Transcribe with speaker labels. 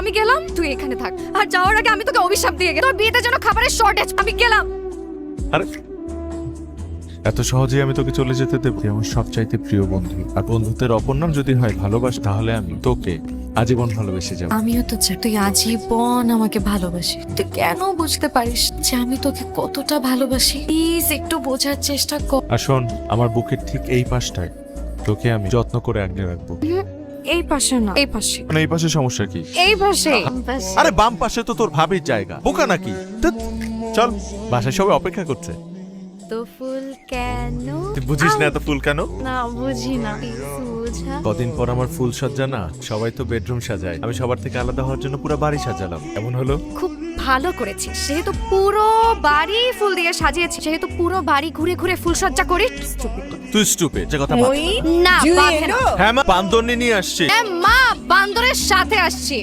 Speaker 1: আমি গেলাম, তুই এখানে থাক। আর যাওয়ার আগে আমি তোকে অভিশাপ দিয়ে গেলাম, তোর বিয়েতে যেন খাবারের শর্টেজ। আমি গেলাম।
Speaker 2: আরে এত সহজেই আমি তোকে চলে যেতে দেব? তুই আমার সবচাইতে প্রিয় বন্ধু, আর বন্ধুত্বের অপর নাম যদি হয় ভালোবাসা, তাহলে আমি তোকে আজীবন ভালোবেসে যাব।
Speaker 1: আমিও তো চাই তুই আজীবন আমাকে ভালোবাসি। তুই কেন বুঝতে পারিস যে আমি তোকে কতটা ভালোবাসি? প্লিজ একটু বোঝার চেষ্টা কর।
Speaker 2: আর শোন, আমার বুকের ঠিক এই পাশটায় তোকে আমি যত্ন করে আগলে রাখবো।
Speaker 1: এই পাশে না, এই পাশে।
Speaker 2: মানে এই পাশে সমস্যা কি?
Speaker 1: এই পাশে।
Speaker 2: আরে বাম পাশে তো তোর ভাবির জায়গা, বোকা নাকি? ধ্যাৎ, চল, বাসায় সবাই অপেক্ষা করছে।
Speaker 1: তো ফুল কেন?
Speaker 2: তুই বুঝিস না এত ফুল কেন?
Speaker 1: না বুঝি না, বুঝা।
Speaker 2: কদিন পর আমার ফুল সজ্জা না, সবাই তো বেডরুম সাজায়, আমি সবার থেকে আলাদা হওয়ার জন্য পুরো বাড়ি সাজালাম। এমন হলো?
Speaker 1: খুব ভালো করেছিস। যেহেতু পুরো বাড়ি ফুল দিয়ে সাজিয়েছি, সেহেতু পুরো বাড়ি ঘুরে ঘুরে ফুলসজ্জা করি।
Speaker 2: তুই স্টুপিড, যে কথা
Speaker 1: না, বাঁধে না।
Speaker 2: হ্যাঁ মা, বান্দরনি নিয়ে আসছি।
Speaker 1: মা, বান্দরের সাথে আসছি।